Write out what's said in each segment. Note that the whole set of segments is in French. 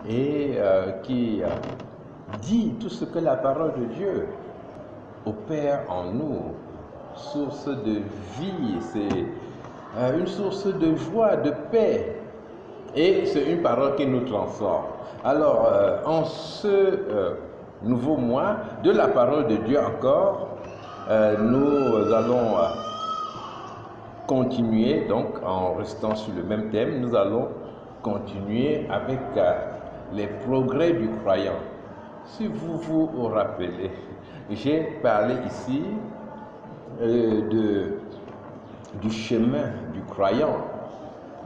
et qui dit tout ce que la parole de Dieu opère en nous, source de vie, c'est une source de joie, de paix, et c'est une parole qui nous transforme. Alors, en ce nouveau mois de la parole de Dieu encore, nous allons continuer, donc en restant sur le même thème, nous allons continuer avec les progrès du croyant. Si vous vous rappelez, j'ai parlé ici du chemin du croyant,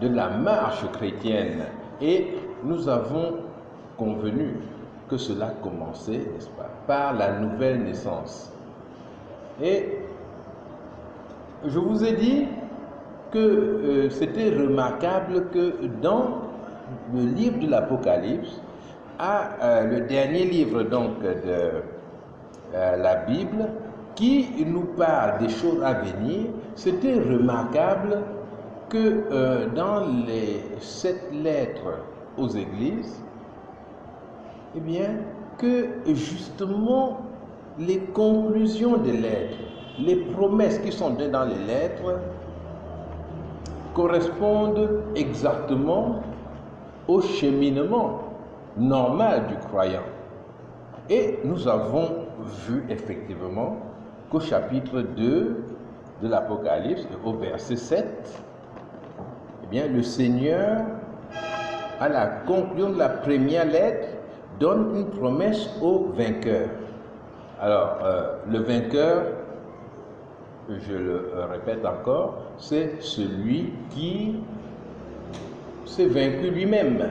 de la marche chrétienne, et nous avons convenu que cela commençait, n'est-ce pas, par la nouvelle naissance. Et je vous ai dit que c'était remarquable que dans le livre de l'Apocalypse, le dernier livre donc de la Bible, qui nous parle des choses à venir, c'était remarquable que dans les 7 lettres aux églises, eh bien, que justement les conclusions des lettres, les promesses qui sont données dans les lettres, correspondent exactement au cheminement normal du croyant. Et nous avons vu effectivement qu'au chapitre 2 de l'Apocalypse, au verset 7, eh bien, le Seigneur, à la conclusion de la première lettre, donne une promesse au vainqueur. Alors, le vainqueur, je le répète encore, c'est celui qui s'est vaincu lui-même,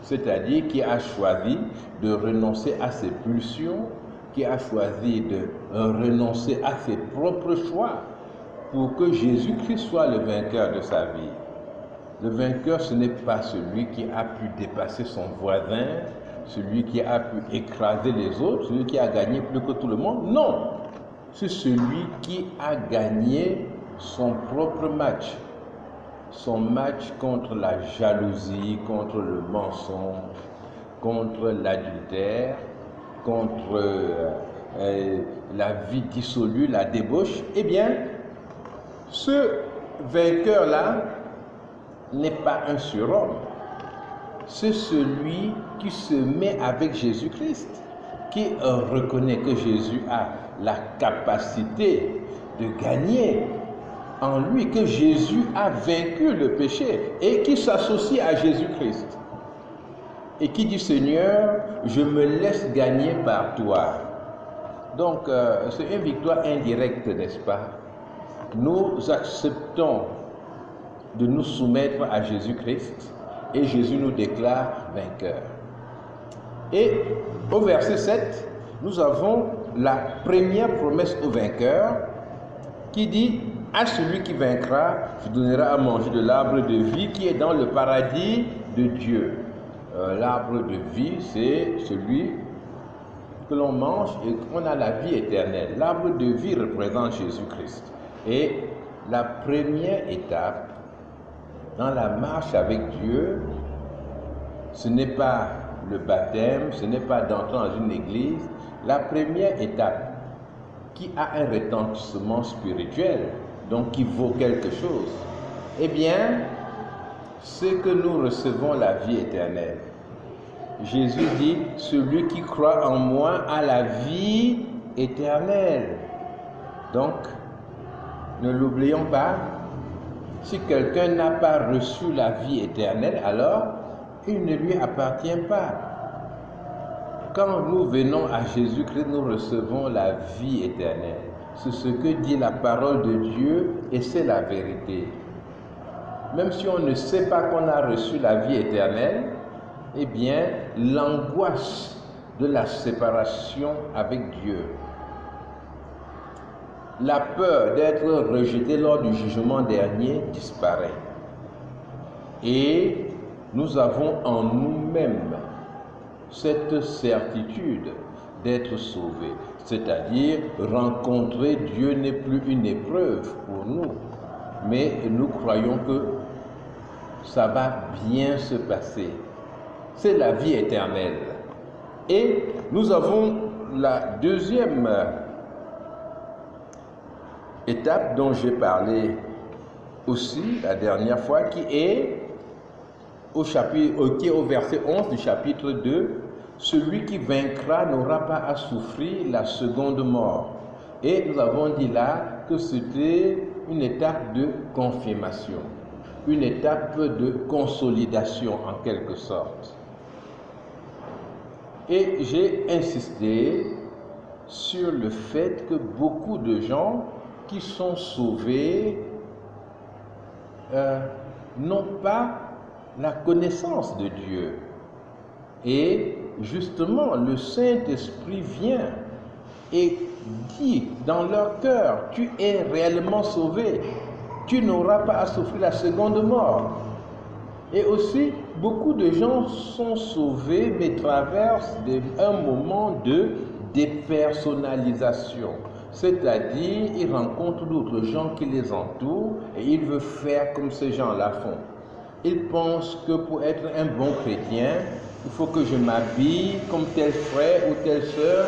c'est-à-dire qui a choisi de renoncer à ses pulsions, qui a choisi de renoncer à ses propres choix pour que Jésus-Christ soit le vainqueur de sa vie. Le vainqueur, ce n'est pas celui qui a pu dépasser son voisin, celui qui a pu écraser les autres, celui qui a gagné plus que tout le monde. Non, c'est celui qui a gagné son propre match. Son match contre la jalousie, contre le mensonge, contre l'adultère, contre la vie dissolue, la débauche. Eh bien, ce vainqueur-là n'est pas un surhomme. C'est celui qui se met avec Jésus-Christ, qui reconnaît que Jésus a la capacité de gagner en lui, que Jésus a vaincu le péché et qui s'associe à Jésus-Christ et qui dit: Seigneur, je me laisse gagner par toi. Donc, c'est une victoire indirecte, n'est-ce pas? Nous acceptons de nous soumettre à Jésus-Christ et Jésus nous déclare vainqueur. Et au verset 7, nous avons la première promesse au vainqueur qui dit: à celui qui vaincra, je donnerai à manger de l'arbre de vie qui est dans le paradis de Dieu. L'arbre de vie, c'est celui que l'on mange et qu'on a la vie éternelle. L'arbre de vie représente Jésus-Christ. Et la première étape dans la marche avec Dieu, ce n'est pas le baptême, ce n'est pas d'entrer dans une église. La première étape qui a un retentissement spirituel, donc qui vaut quelque chose, eh bien, c'est que nous recevons la vie éternelle. Jésus dit: celui qui croit en moi a la vie éternelle. Donc, ne l'oublions pas, si quelqu'un n'a pas reçu la vie éternelle, alors il ne lui appartient pas. Quand nous venons à Jésus-Christ, nous recevons la vie éternelle. C'est ce que dit la parole de Dieu et c'est la vérité. Même si on ne sait pas qu'on a reçu la vie éternelle, eh bien, l'angoisse de la séparation avec Dieu, la peur d'être rejeté lors du jugement dernier disparaît. Et nous avons en nous-mêmes cette certitude d'être sauvés. C'est-à-dire, rencontrer Dieu n'est plus une épreuve pour nous, mais nous croyons que ça va bien se passer. c'est la vie éternelle. Et nous avons la deuxième étape dont j'ai parlé aussi la dernière fois, qui est au verset 11 du chapitre 2. Celui qui vaincra n'aura pas à souffrir la seconde mort. Et nous avons dit là que c'était une étape de confirmation, une étape de consolidation en quelque sorte. Et j'ai insisté sur le fait que beaucoup de gens qui sont sauvés n'ont pas la connaissance de Dieu. Et justement, le Saint-Esprit vient et dit dans leur cœur, tu es réellement sauvé, tu n'auras pas à souffrir la seconde mort. Et aussi, beaucoup de gens sont sauvés, mais traversent un moment de dépersonnalisation. C'est-à-dire, ils rencontrent d'autres gens qui les entourent et ils veulent faire comme ces gens-là font. Ils pensent que pour être un bon chrétien, il faut que je m'habille comme tel frère ou telle sœur,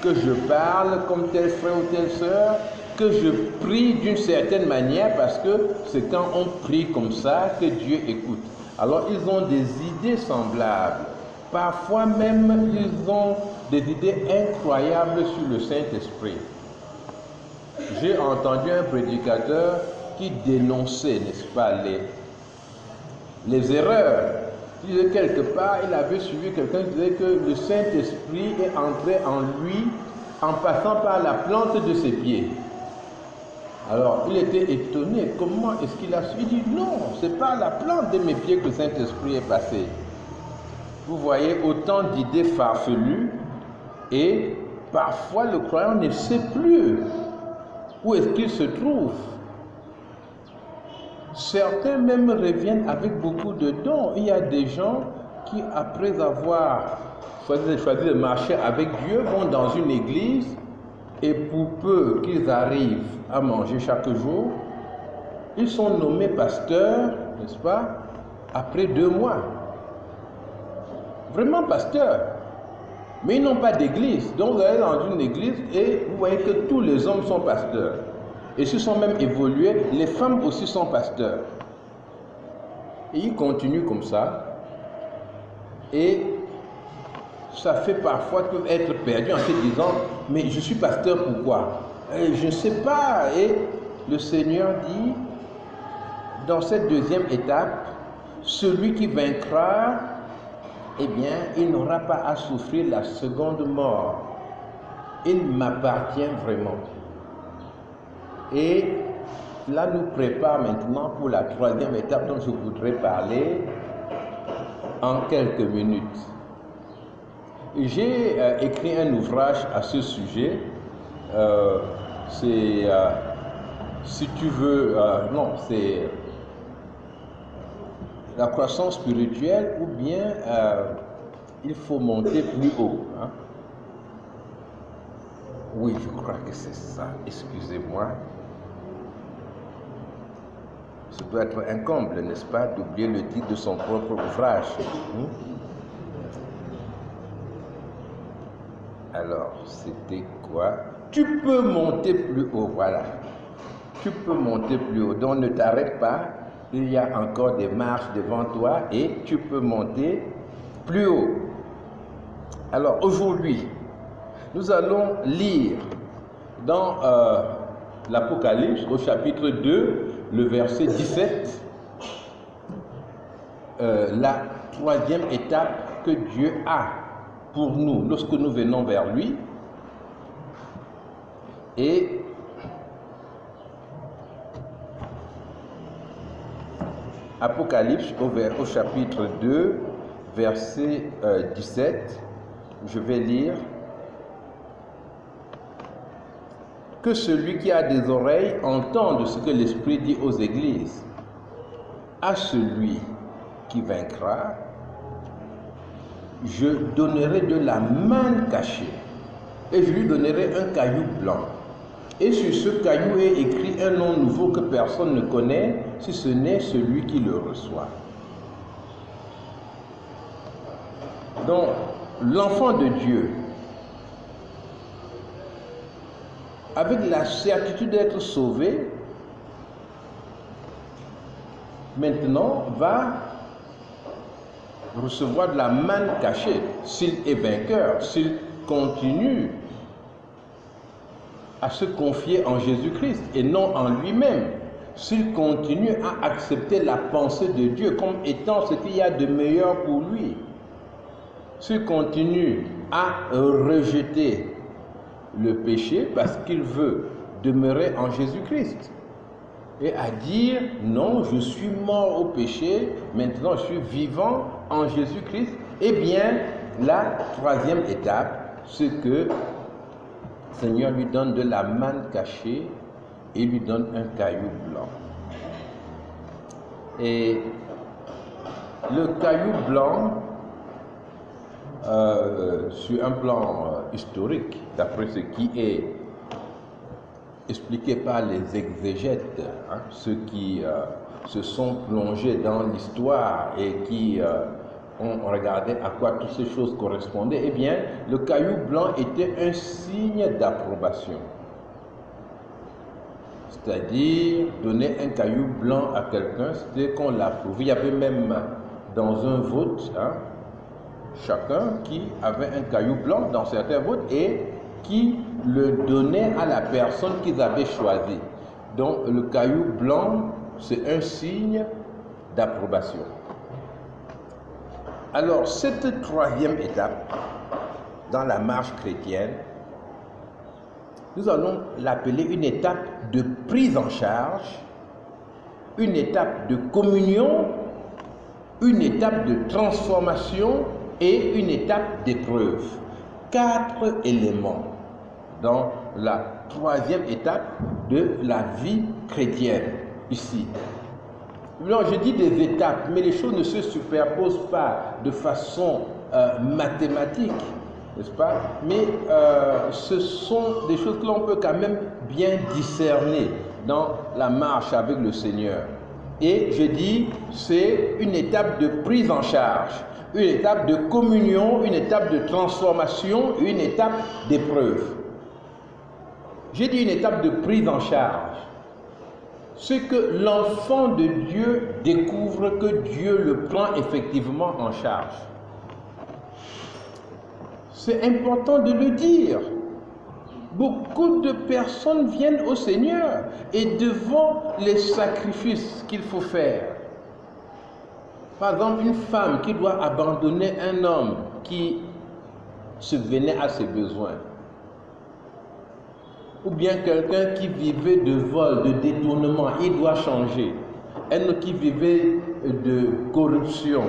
que je parle comme tel frère ou telle sœur, que je prie d'une certaine manière, parce que c'est quand on prie comme ça que Dieu écoute. Alors ils ont des idées semblables. Parfois même, ils ont des idées incroyables sur le Saint-Esprit. J'ai entendu un prédicateur qui dénonçait, n'est-ce pas, les erreurs. Il disait quelque part, il avait suivi quelqu'un qui disait que le Saint-Esprit est entré en lui en passant par la plante de ses pieds. Alors, il était étonné. Comment est-ce qu'il a su? Il dit non, c'est par la plante de mes pieds que le Saint-Esprit est passé. Vous voyez autant d'idées farfelues et parfois le croyant ne sait plus où est-ce qu'il se trouve. Certains même reviennent avec beaucoup de dons. Il y a des gens qui, après avoir choisi de marcher avec Dieu, vont dans une église et pour peu qu'ils arrivent à manger chaque jour, ils sont nommés pasteurs, n'est-ce pas, après 2 mois. Vraiment pasteurs. Mais ils n'ont pas d'église. Donc vous allez dans une église et vous voyez que tous les hommes sont pasteurs. Et s'ils sont même évolués, les femmes aussi sont pasteurs. Et ils continuent comme ça. Et ça fait parfois qu'ils peuvent être perdus en se disant, mais je suis pasteur pourquoi? Je ne sais pas. Et le Seigneur dit, dans cette deuxième étape, celui qui vaincra, eh bien, il n'aura pas à souffrir la seconde mort. Il m'appartient vraiment. Et cela nous prépare maintenant pour la troisième étape dont je voudrais parler en quelques minutes. J'ai écrit un ouvrage à ce sujet. C'est, si tu veux, non, c'est la croissance spirituelle ou bien il faut monter plus haut. Hein? Oui, je crois que c'est ça. Excusez-moi. Ce doit être un comble, n'est-ce pas, d'oublier le titre de son propre ouvrage. Alors, c'était quoi? Tu peux monter plus haut, voilà. Tu peux monter plus haut. Donc, ne t'arrête pas. Il y a encore des marches devant toi et tu peux monter plus haut. Alors, aujourd'hui, nous allons lire dans l'Apocalypse, au chapitre 2, le verset 17, la troisième étape que Dieu a pour nous lorsque nous venons vers lui. Et Apocalypse au chapitre 2, verset 17, je vais lire. Que celui qui a des oreilles entende ce que l'Esprit dit aux églises. À celui qui vaincra, je donnerai de la manne cachée et je lui donnerai un caillou blanc. Et sur ce caillou est écrit un nom nouveau que personne ne connaît, si ce n'est celui qui le reçoit. Donc, l'enfant de Dieu, avec la certitude d'être sauvé, maintenant va recevoir de la manne cachée s'il est vainqueur, s'il continue à se confier en Jésus-Christ et non en lui-même, s'il continue à accepter la pensée de Dieu comme étant ce qu'il y a de meilleur pour lui, s'il continue à rejeter le péché parce qu'il veut demeurer en Jésus-Christ et à dire non, je suis mort au péché, maintenant je suis vivant en Jésus-Christ, eh bien la troisième étape, c'est que le Seigneur lui donne de la manne cachée et lui donne un caillou blanc. Et le caillou blanc, sur un plan historique, d'après ce qui est expliqué par les exégètes, hein, ceux qui se sont plongés dans l'histoire et qui ont regardé à quoi toutes ces choses correspondaient, eh bien, le caillou blanc était un signe d'approbation. C'est-à-dire, donner un caillou blanc à quelqu'un, c'était qu'on l'approuve. Il y avait même dans un vote, hein, chacun qui avait un caillou blanc dans certains votes et qui le donnait à la personne qu'ils avaient choisie. Donc le caillou blanc, c'est un signe d'approbation. Alors cette troisième étape dans la marche chrétienne, nous allons l'appeler une étape de prise en charge, une étape de communion, une étape de transformation et une étape d'épreuve. 4 éléments dans la troisième étape de la vie chrétienne, ici. Alors, je dis des étapes, mais les choses ne se superposent pas de façon mathématique, n'est-ce pas? Mais ce sont des choses que l'on peut quand même bien discerner dans la marche avec le Seigneur. Et je dis, c'est une étape de prise en charge, une étape de communion, une étape de transformation, une étape d'épreuve. J'ai dit une étape de prise en charge. C'est que l'enfant de Dieu découvre que Dieu le prend effectivement en charge. C'est important de le dire. Beaucoup de personnes viennent au Seigneur et devant les sacrifices qu'il faut faire. Par exemple, une femme qui doit abandonner un homme qui subvenait à ses besoins. Ou bien quelqu'un qui vivait de vol, de détournement, il doit changer. Un autre qui vivait de corruption,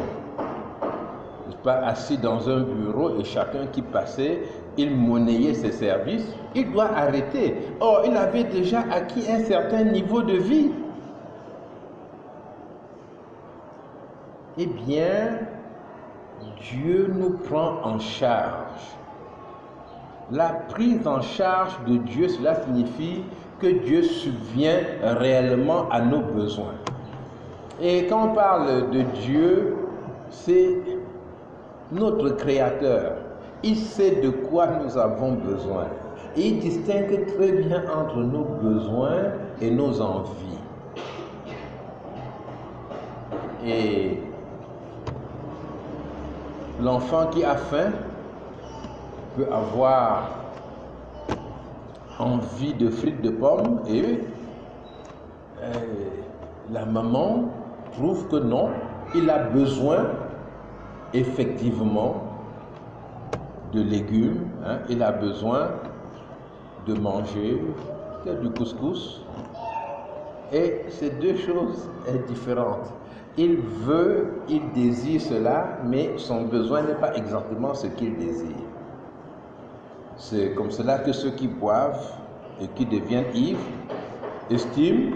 pas assis dans un bureau et chacun qui passait, il monnayait ses services, il doit arrêter. Or, il avait déjà acquis un certain niveau de vie. Eh bien, Dieu nous prend en charge. La prise en charge de Dieu, cela signifie que Dieu subvient réellement à nos besoins. Et quand on parle de Dieu, c'est notre Créateur. Il sait de quoi nous avons besoin. Et il distingue très bien entre nos besoins et nos envies. Et l'enfant qui a faim peut avoir envie de frites de pommes et la maman trouve que non, il a besoin effectivement de légumes, hein, il a besoin de manger du couscous et ces deux choses sont différentes. Il veut, il désire cela, mais son besoin n'est pas exactement ce qu'il désire. C'est comme cela que ceux qui boivent et qui deviennent ivres estiment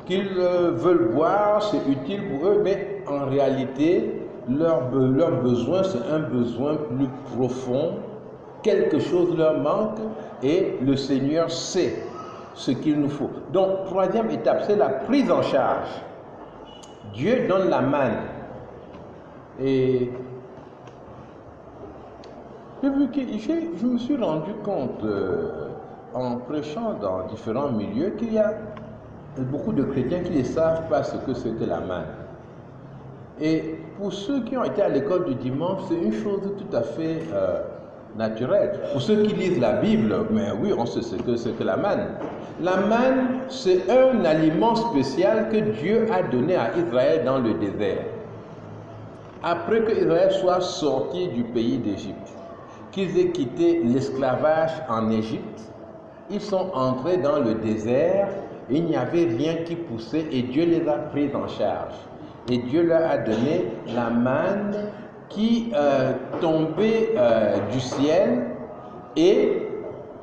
qu'ils veulent boire, c'est utile pour eux, mais en réalité, leur besoin, c'est un besoin plus profond. Quelque chose leur manque et le Seigneur sait ce qu'il nous faut. Donc, troisième étape, c'est la prise en charge. Dieu donne la manne. Et Je me suis rendu compte en prêchant dans différents milieux qu'il y a beaucoup de chrétiens qui ne savent pas ce que c'était la manne. Et pour ceux qui ont été à l'école du dimanche, c'est une chose tout à fait naturelle. Pour ceux qui lisent la Bible, mais oui, on sait ce que c'est que la manne. La manne, c'est un aliment spécial que Dieu a donné à Israël dans le désert. Après que Israël soit sorti du pays d'Égypte, qu'ils aient quitté l'esclavage en Égypte, ils sont entrés dans le désert, il n'y avait rien qui poussait et Dieu les a pris en charge. Et Dieu leur a donné la manne qui tombait du ciel et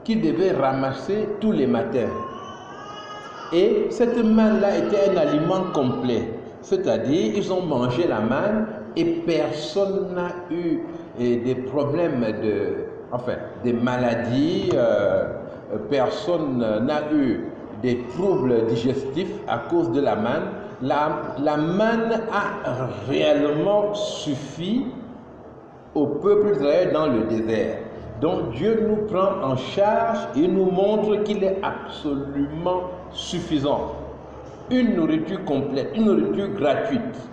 qu'ils devaient ramasser tous les matins. Et cette manne-là était un aliment complet, c'est-à-dire ils ont mangé la manne et personne n'a eu des problèmes des maladies, personne n'a eu des troubles digestifs à cause de la manne. La manne a réellement suffi au peuple d'Israël dans le désert. Donc Dieu nous prend en charge et nous montre qu'il est absolument suffisant. Une nourriture complète, une nourriture gratuite.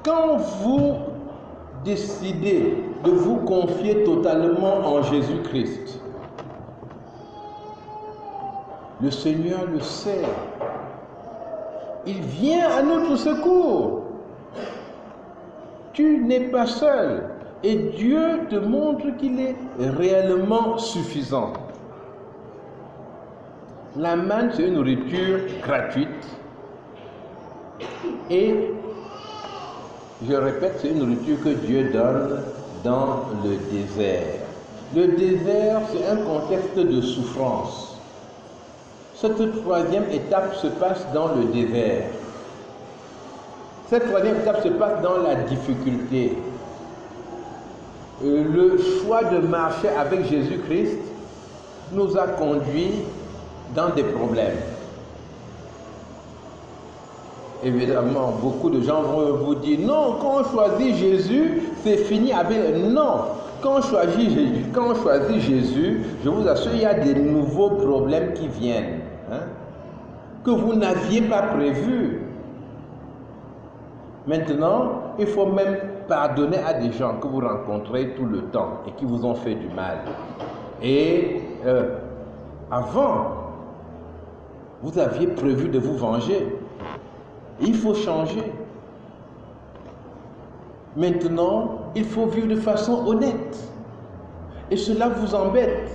Quand vous décidez de vous confier totalement en Jésus-Christ, le Seigneur le sait. Il vient à notre secours. Tu n'es pas seul. Et Dieu te montre qu'il est réellement suffisant. La manne, c'est une nourriture gratuite. Et, je répète, c'est une nourriture que Dieu donne dans le désert. Le désert, c'est un contexte de souffrance. Cette troisième étape se passe dans le désert. Cette troisième étape se passe dans la difficulté. Le choix de marcher avec Jésus-Christ nous a conduits dans des problèmes. Évidemment, beaucoup de gens vont vous dire non, quand on choisit Jésus, c'est fini avec. Non, quand on choisit Jésus, je vous assure, il y a des nouveaux problèmes qui viennent, que vous n'aviez pas prévus. Maintenant, il faut même pardonner à des gens que vous rencontrez tout le temps et qui vous ont fait du mal. Et avant, vous aviez prévu de vous venger. Il faut changer. Maintenant, il faut vivre de façon honnête. Et cela vous embête.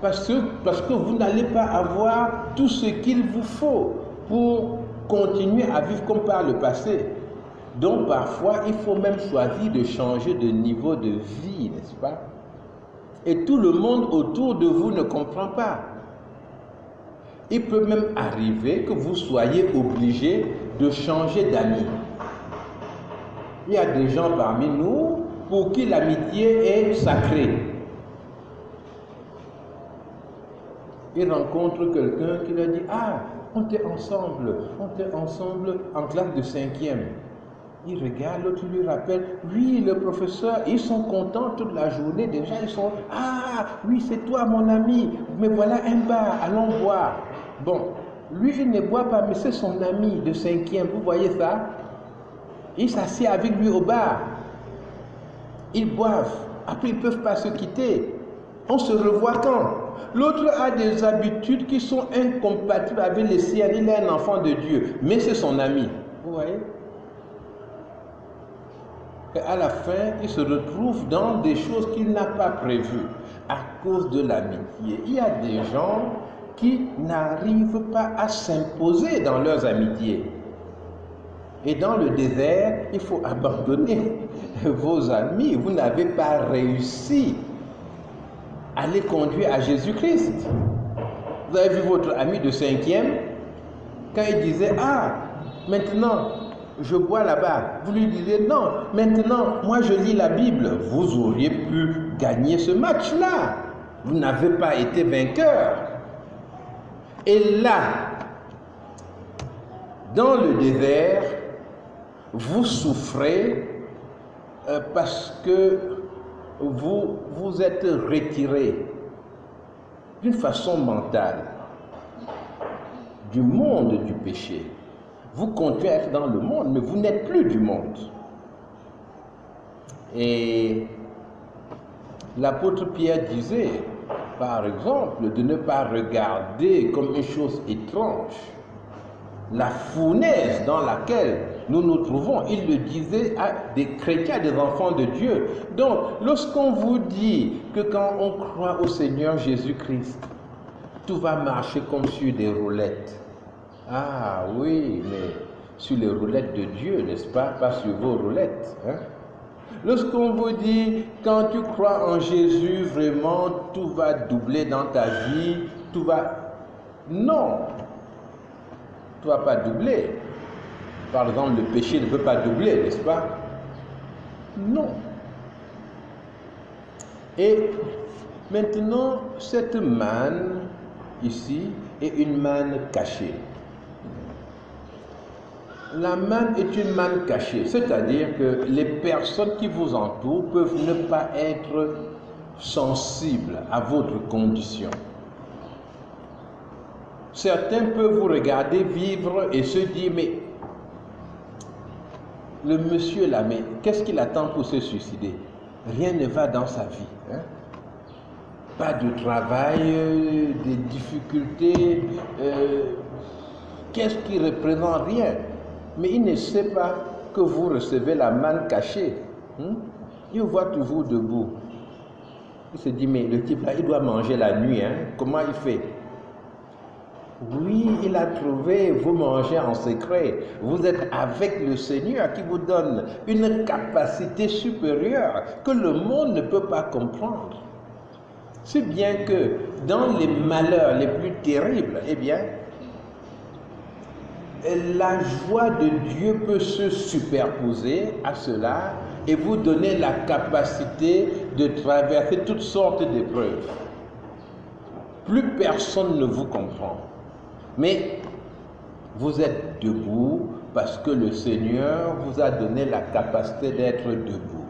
Parce que vous n'allez pas avoir tout ce qu'il vous faut pour continuer à vivre comme par le passé. Donc parfois, il faut même choisir de changer de niveau de vie, n'est-ce pas? Et tout le monde autour de vous ne comprend pas. Il peut même arriver que vous soyez obligé de changer d'amis. Il y a des gens parmi nous pour qui l'amitié est sacrée. Ils rencontrent quelqu'un qui leur dit « Ah, on était ensemble en classe de 5e. » Il regarde, l'autre lui rappelle « Oui, le professeur, ils sont contents toute la journée. Déjà, ils sont « Ah, oui, c'est toi mon ami, mais voilà un bar, allons boire. » Bon, lui, il ne boit pas, mais c'est son ami de 5e. Vous voyez ça? Il s'assied avec lui au bar. Ils boivent. Après, ils ne peuvent pas se quitter. On se revoit quand? L'autre a des habitudes qui sont incompatibles avec les siennes. Il est un enfant de Dieu, mais c'est son ami. Vous voyez? Et à la fin, il se retrouve dans des choses qu'il n'a pas prévues à cause de l'amitié. Il y a des gens qui n'arrivent pas à s'imposer dans leurs amitiés. Et dans le désert, il faut abandonner vos amis. Vous n'avez pas réussi à les conduire à Jésus-Christ. Vous avez vu votre ami de 5e, quand il disait « Ah, maintenant, je bois là-bas. » Vous lui disiez « Non, maintenant, moi je lis la Bible. » Vous auriez pu gagner ce match-là. Vous n'avez pas été vainqueur. Et là, dans le désert, vous souffrez parce que vous êtes retiré d'une façon mentale du monde du péché. Vous continuez à être dans le monde, mais vous n'êtes plus du monde. Et l'apôtre Pierre disait, par exemple, de ne pas regarder comme une chose étrange la fournaise dans laquelle nous nous trouvons. Il le disait à des chrétiens, des enfants de Dieu. Donc, lorsqu'on vous dit que quand on croit au Seigneur Jésus-Christ, tout va marcher comme sur des roulettes. Ah oui, mais sur les roulettes de Dieu, n'est-ce pas? Pas sur vos roulettes. Hein? Lorsqu'on vous dit, quand tu crois en Jésus, vraiment, tout va doubler dans ta vie, tout va... Non, tout ne va pas doubler. Par exemple, le péché ne peut pas doubler, n'est-ce pas? Non. Et maintenant, cette manne, ici, est une manne cachée. La manne est une manne cachée, c'est-à-dire que les personnes qui vous entourent peuvent ne pas être sensibles à votre condition. Certains peuvent vous regarder vivre et se dire, mais le monsieur là, mais qu'est-ce qu'il attend pour se suicider? Rien ne va dans sa vie. Hein? Pas de travail, des difficultés, qu'est-ce qui représente? Rien. Mais il ne sait pas que vous recevez la manne cachée. Il vous voit toujours debout. Il se dit, mais le type là, il doit manger la nuit. Hein? Comment il fait? Oui, il a trouvé, vous mangez en secret. Vous êtes avec le Seigneur qui vous donne une capacité supérieure que le monde ne peut pas comprendre. C'est bien que dans les malheurs les plus terribles, eh bien, la joie de Dieu peut se superposer à cela et vous donner la capacité de traverser toutes sortes d'épreuves. Plus personne ne vous comprend. Mais vous êtes debout parce que le Seigneur vous a donné la capacité d'être debout.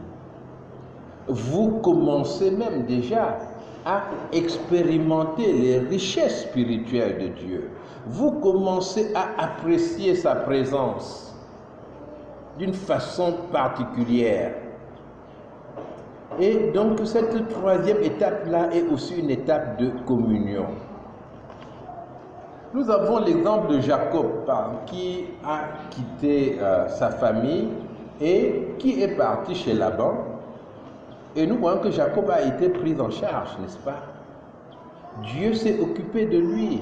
Vous commencez même déjà à expérimenter les richesses spirituelles de Dieu. Vous commencez à apprécier sa présence d'une façon particulière. Et donc cette troisième étape-là est aussi une étape de communion. Nous avons l'exemple de Jacob qui a quitté sa famille et qui est parti chez Laban. Et nous voyons que Jacob a été pris en charge, n'est-ce pas? Dieu s'est occupé de lui.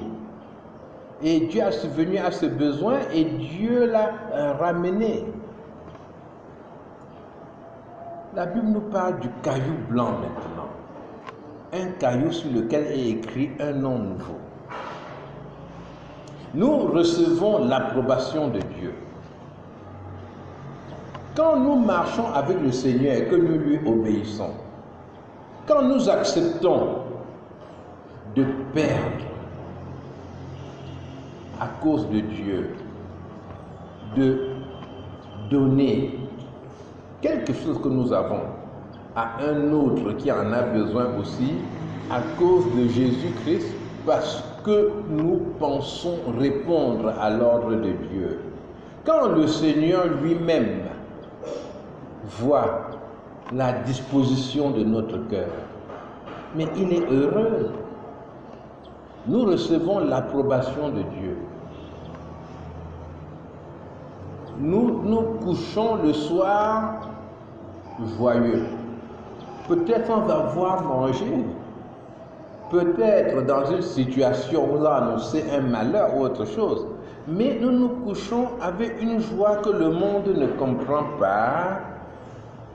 Et Dieu a subvenu à ce besoin et Dieu l'a ramené. La Bible nous parle du caillou blanc maintenant. Un caillou sur lequel est écrit un nom nouveau. Nous recevons l'approbation de Dieu. Quand nous marchons avec le Seigneur et que nous lui obéissons, quand nous acceptons de perdre à cause de Dieu, de donner quelque chose que nous avons à un autre qui en a besoin aussi, à cause de Jésus-Christ, parce que nous pensons répondre à l'ordre de Dieu. Quand le Seigneur lui-même voit la disposition de notre cœur, mais il est heureux. Nous recevons l'approbation de Dieu. Nous nous couchons le soir joyeux, peut-être sans avoir mangé, peut-être dans une situation où on a annoncé un malheur ou autre chose, mais nous nous couchons avec une joie que le monde ne comprend pas,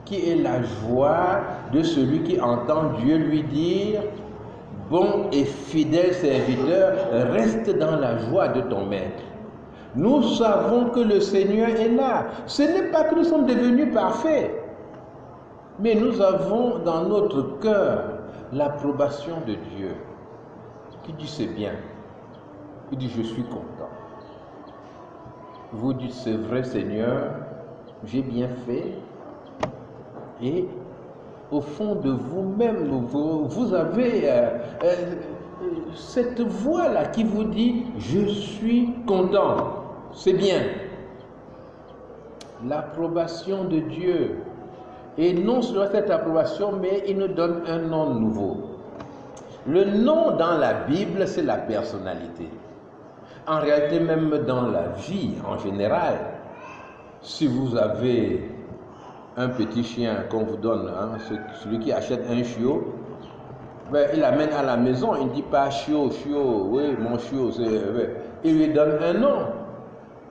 qui est la joie de celui qui entend Dieu lui dire: bon et fidèle serviteur, reste dans la joie de ton maître. Nous savons que le Seigneur est là. Ce n'est pas que nous sommes devenus parfaits, mais nous avons dans notre cœur l'approbation de Dieu qui dit c'est bien, qui dit je suis content. Vous dites c'est vrai Seigneur, j'ai bien fait. Et au fond de vous-même, vous avez cette voix-là qui vous dit « Je suis content ». C'est bien. L'approbation de Dieu. Et non seulement cette approbation, mais il nous donne un nom nouveau. Le nom dans la Bible, c'est la personnalité. En réalité, même dans la vie en général, si vous avez un petit chien qu'on vous donne, hein, celui qui achète un chiot, ben, il l'amène à la maison, il ne dit pas chiot, chiot, oui, mon chiot, il lui donne un nom.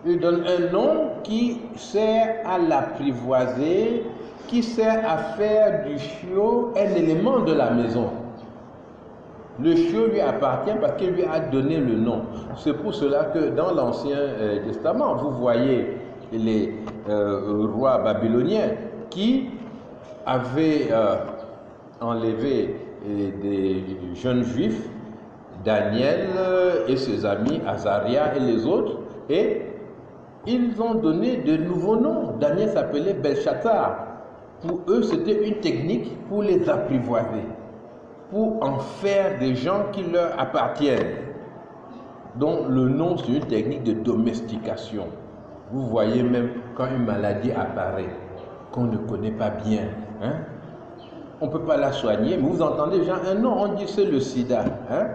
Il lui donne un nom qui sert à l'apprivoiser, qui sert à faire du chiot un élément de la maison. Le chiot lui appartient parce qu'il lui a donné le nom. C'est pour cela que dans l'Ancien Testament, vous voyez les rois babyloniens qui avaient enlevé des jeunes juifs, Daniel et ses amis, Azaria et les autres, et ils ont donné de nouveaux noms. Daniel s'appelait Belshazzar. Pour eux, c'était une technique pour les apprivoiser, pour en faire des gens qui leur appartiennent. Donc le nom, c'est une technique de domestication. Vous voyez même quand une maladie apparaît, qu'on ne connaît pas bien, hein? On ne peut pas la soigner, mais vous entendez déjà un nom, on dit c'est le sida. Hein?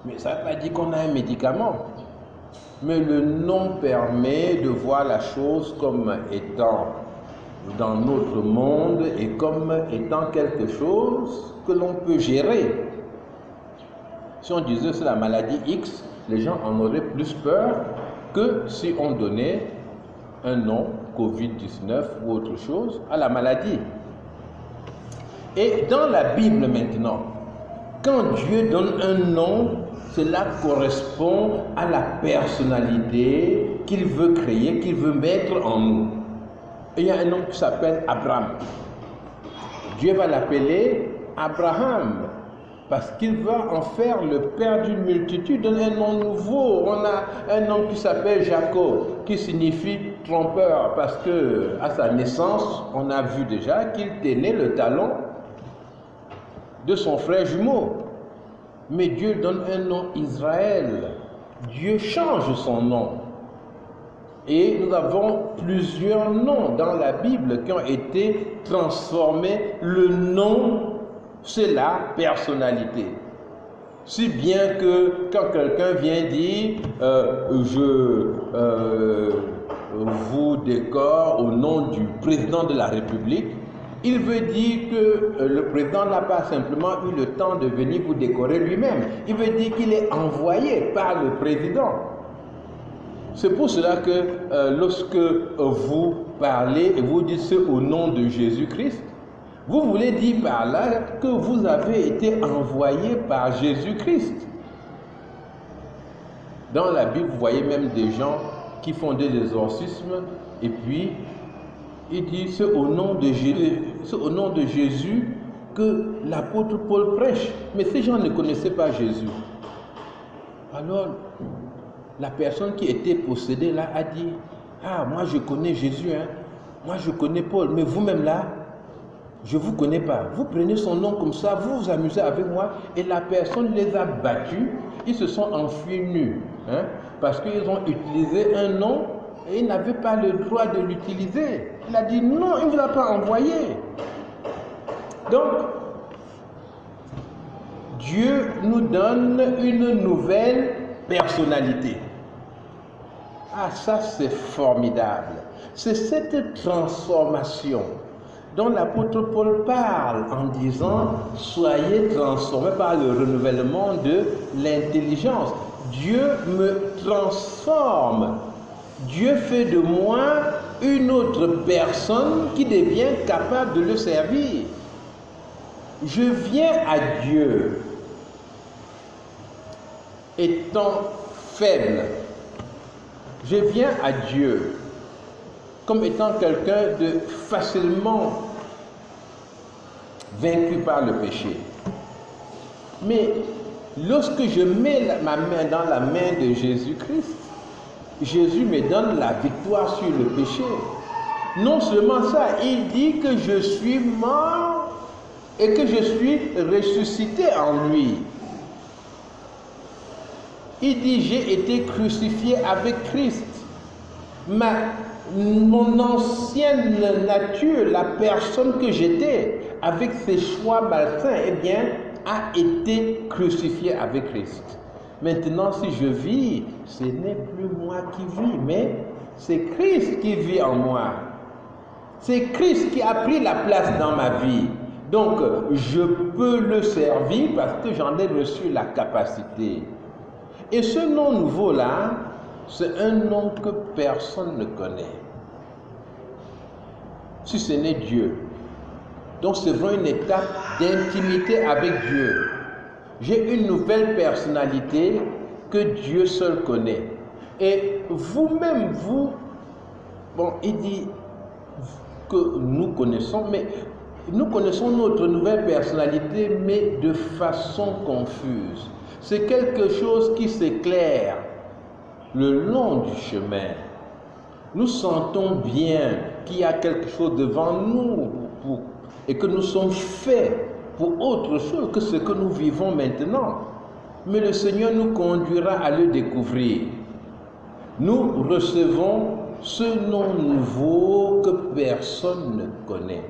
Mais ça ne veut pas dire qu'on a un médicament. Mais le nom permet de voir la chose comme étant dans notre monde et comme étant quelque chose que l'on peut gérer. Si on disait c'est la maladie X, les gens en auraient plus peur que si on donnait un nom, Covid-19 ou autre chose, à la maladie. Et dans la Bible maintenant, quand Dieu donne un nom, cela correspond à la personnalité qu'il veut créer, qu'il veut mettre en nous. Et il y a un nom qui s'appelle Abraham. Dieu va l'appeler Abraham parce qu'il va en faire le père d'une multitude, donner un nom nouveau. On a un nom qui s'appelle Jacob, qui signifie trompeur, parce que à sa naissance, on a vu déjà qu'il tenait le talon de son frère jumeau. Mais Dieu donne un nom Israël. Dieu change son nom. Et nous avons plusieurs noms dans la Bible qui ont été transformés. Le nom, c'est la personnalité. Si bien que quand quelqu'un vient dire je vous décore au nom du président de la République, il veut dire que le président n'a pas simplement eu le temps de venir vous décorer lui-même. Il veut dire qu'il est envoyé par le président. C'est pour cela que lorsque vous parlez et vous dites au nom de Jésus-Christ, vous voulez dire par là que vous avez été envoyé par Jésus-Christ. Dans la Bible, vous voyez même des gens qui font des exorcismes et puis il dit c'est au nom de Jésus que l'apôtre Paul prêche. Mais ces gens ne connaissaient pas Jésus. Alors, la personne qui était possédée là a dit ah, moi je connais Jésus, hein? Moi je connais Paul, mais vous-même là, je ne vous connais pas. Vous prenez son nom comme ça, vous vous amusez avec moi, et la personne les a battus, ils se sont enfuis nus, hein? Parce qu'ils ont utilisé un nom et il n'avait pas le droit de l'utiliser. Il a dit non, il ne vous a pas envoyé. Donc, Dieu nous donne une nouvelle personnalité. Ah, ça c'est formidable. C'est cette transformation dont l'apôtre Paul parle en disant « Soyez transformés par le renouvellement de l'intelligence ». Dieu me transforme. Dieu fait de moi une autre personne qui devient capable de le servir. Je viens à Dieu étant faible. Je viens à Dieu comme étant quelqu'un de facilement vaincu par le péché. Mais lorsque je mets ma main dans la main de Jésus-Christ, Jésus me donne la victoire sur le péché. Non seulement ça, il dit que je suis mort et que je suis ressuscité en lui. Il dit, j'ai été crucifié avec Christ. Mon ancienne nature, la personne que j'étais, avec ses choix malsains, eh bien, a été crucifiée avec Christ. Maintenant, si je vis, ce n'est plus moi qui vis, mais c'est Christ qui vit en moi. C'est Christ qui a pris la place dans ma vie. Donc, je peux le servir parce que j'en ai reçu la capacité. Et ce nom nouveau-là, c'est un nom que personne ne connaît. Si ce n'est Dieu. Donc, c'est vraiment une étape d'intimité avec Dieu. J'ai une nouvelle personnalité que Dieu seul connaît. Et vous-même, bon, il dit que nous connaissons, mais nous connaissons notre nouvelle personnalité, mais de façon confuse. C'est quelque chose qui s'éclaire le long du chemin. Nous sentons bien qu'il y a quelque chose devant nous et que nous sommes faits pour autre chose que ce que nous vivons maintenant. Mais le Seigneur nous conduira à le découvrir. Nous recevons ce nom nouveau que personne ne connaît.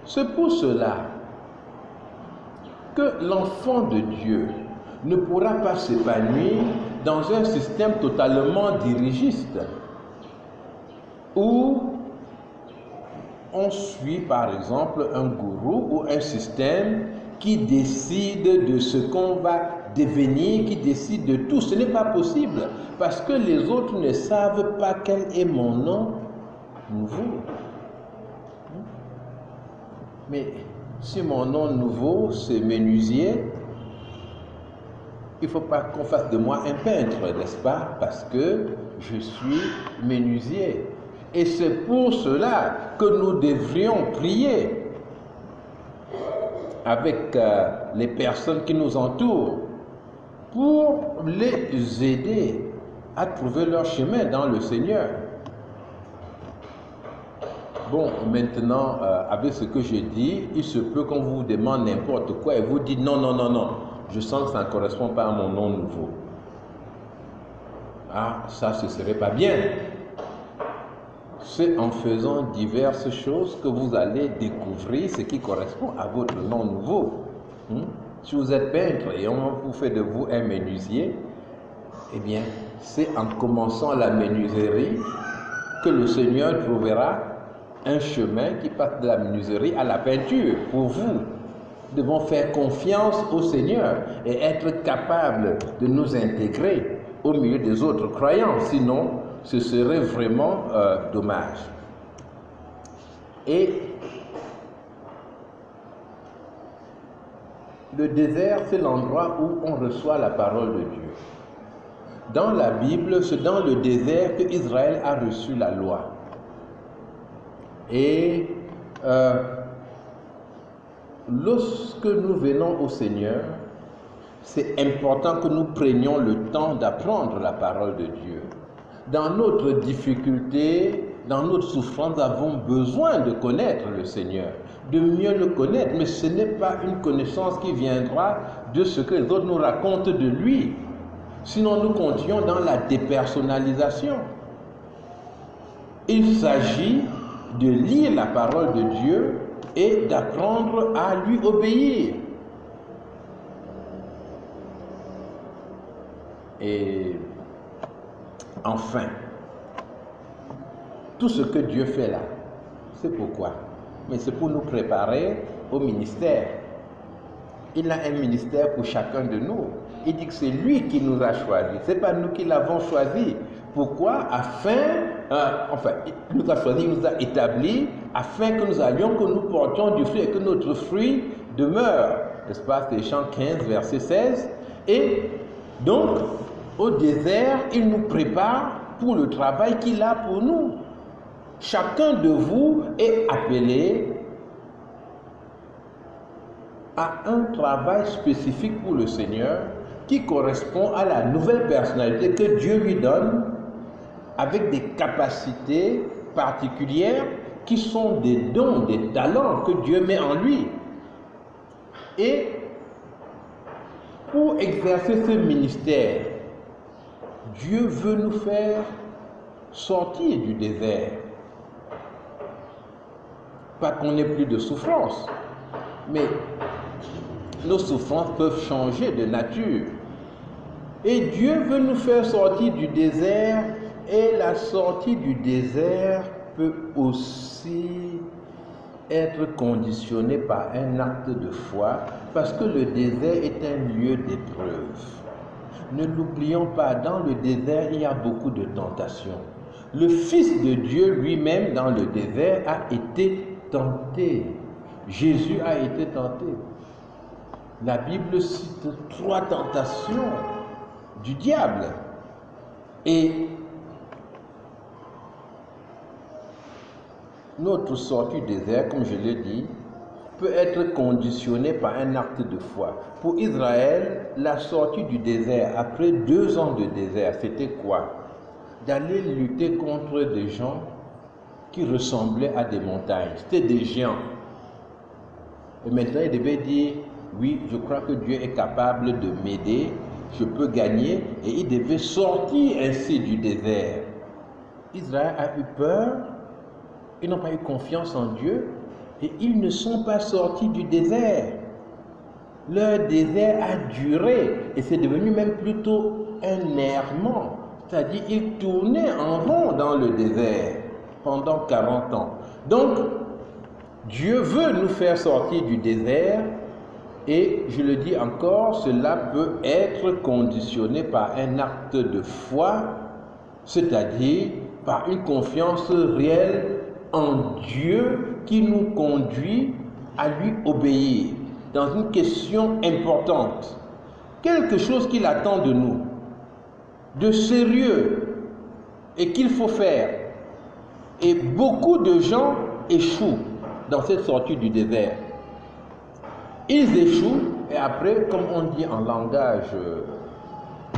C'est pour cela que l'enfant de Dieu ne pourra pas s'épanouir dans un système totalement dirigiste où on suit par exemple un gourou ou un système qui décide de ce qu'on va devenir, qui décide de tout. Ce n'est pas possible parce que les autres ne savent pas quel est mon nom nouveau. Mais si mon nom nouveau c'est menuisier, il ne faut pas qu'on fasse de moi un peintre, n'est-ce pas? Parce que je suis menuisier. Et c'est pour cela que nous devrions prier avec les personnes qui nous entourent pour les aider à trouver leur chemin dans le Seigneur. Bon, maintenant, avec ce que j'ai dit, il se peut qu'on vous demande n'importe quoi et vous dites non, non, non, non. Je sens que ça ne correspond pas à mon nom nouveau. Ah, ça, ce ne serait pas bien. C'est en faisant diverses choses que vous allez découvrir ce qui correspond à votre nom nouveau. Si vous êtes peintre et on vous fait de vous un menuisier, eh bien, c'est en commençant la menuiserie que le Seigneur trouvera un chemin qui passe de la menuiserie à la peinture pour vous. Nous devons faire confiance au Seigneur et être capables de nous intégrer au milieu des autres croyants, sinon ce serait vraiment dommage. Et le désert, c'est l'endroit où on reçoit la parole de Dieu. Dans la Bible, c'est dans le désert que Israël a reçu la loi. Et lorsque nous venons au Seigneur, c'est important que nous prenions le temps d'apprendre la parole de Dieu. Dans notre difficulté, dans notre souffrance, nous avons besoin de connaître le Seigneur, de mieux le connaître, mais ce n'est pas une connaissance qui viendra de ce que les autres nous racontent de lui. Sinon, nous continuons dans la dépersonnalisation. Il s'agit de lire la parole de Dieu et d'apprendre à lui obéir. Et enfin, tout ce que Dieu fait là, c'est pourquoi? Mais c'est pour nous préparer au ministère. Il a un ministère pour chacun de nous. Il dit que c'est lui qui nous a choisis. Ce n'est pas nous qui l'avons choisi. Pourquoi? Il nous a choisis, il nous a établis, afin que nous allions, que nous portions du fruit et que notre fruit demeure. N'est-ce pas? C'est Jean 15, verset 16. Et donc, au désert, il nous prépare pour le travail qu'il a pour nous. Chacun de vous est appelé à un travail spécifique pour le Seigneur qui correspond à la nouvelle personnalité que Dieu lui donne avec des capacités particulières qui sont des dons, des talents que Dieu met en lui. Et pour exercer ce ministère, Dieu veut nous faire sortir du désert. Pas qu'on n'ait plus de souffrance, mais nos souffrances peuvent changer de nature. Et Dieu veut nous faire sortir du désert, et la sortie du désert peut aussi être conditionnée par un acte de foi, parce que le désert est un lieu d'épreuve. Ne l'oublions pas, dans le désert, il y a beaucoup de tentations. Le Fils de Dieu lui-même, dans le désert, a été tenté. Jésus a été tenté. La Bible cite 3 tentations du diable. Et notre sortie du désert, comme je l'ai dit, peut être conditionnée par un acte de foi. Pour Israël, la sortie du désert, après 2 ans de désert, c'était quoi? D'aller lutter contre des gens qui ressemblaient à des montagnes. C'était des géants. Et maintenant, il devait dire, oui, je crois que Dieu est capable de m'aider, je peux gagner, et il devait sortir ainsi du désert. Israël a eu peur, ils n'ont pas eu confiance en Dieu, et ils ne sont pas sortis du désert. Leur désert a duré, et c'est devenu même plutôt un errement, c'est-à-dire ils tournaient en rond dans le désert pendant 40 ans. Donc, Dieu veut nous faire sortir du désert, et je le dis encore, cela peut être conditionné par un acte de foi, c'est-à-dire par une confiance réelle en Dieu qui nous conduit à lui obéir dans une question importante. Quelque chose qu'il attend de nous, de sérieux, et qu'il faut faire. Et beaucoup de gens échouent dans cette sortie du désert. Ils échouent et après, comme on dit en langage,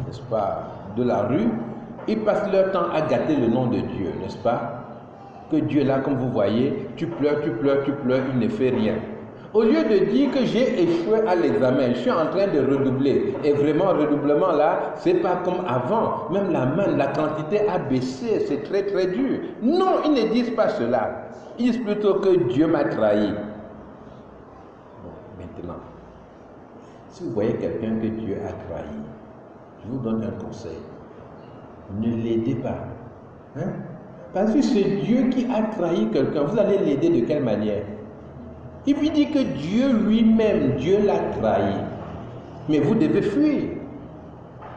n'est-ce pas, de la rue, ils passent leur temps à gâter le nom de Dieu, n'est-ce pas? Que Dieu là, comme vous voyez, tu pleures, tu pleures, tu pleures, il ne fait rien. Au lieu de dire que j'ai échoué à l'examen, je suis en train de redoubler. Et vraiment, redoublement là, c'est pas comme avant. Même la quantité a baissé, c'est très très dur. Non, ils ne disent pas cela. Ils disent plutôt que Dieu m'a trahi. Bon, maintenant, si vous voyez quelqu'un que Dieu a trahi, je vous donne un conseil. Ne l'aidez pas. Hein? Parce que c'est Dieu qui a trahi quelqu'un. Vous allez l'aider de quelle manière? Il lui dit que Dieu lui-même, Dieu l'a trahi. Mais vous devez fuir.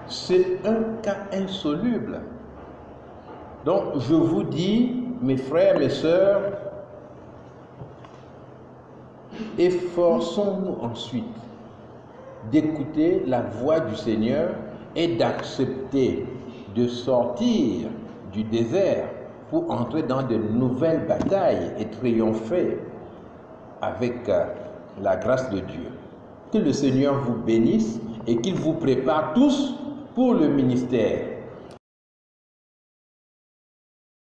C'est un cas insoluble. Donc, je vous dis, mes frères, mes sœurs, efforçons-nous ensuite d'écouter la voix du Seigneur et d'accepter de sortir du désert pour entrer dans de nouvelles batailles et triompher avec la grâce de Dieu. Que le Seigneur vous bénisse et qu'il vous prépare tous pour le ministère.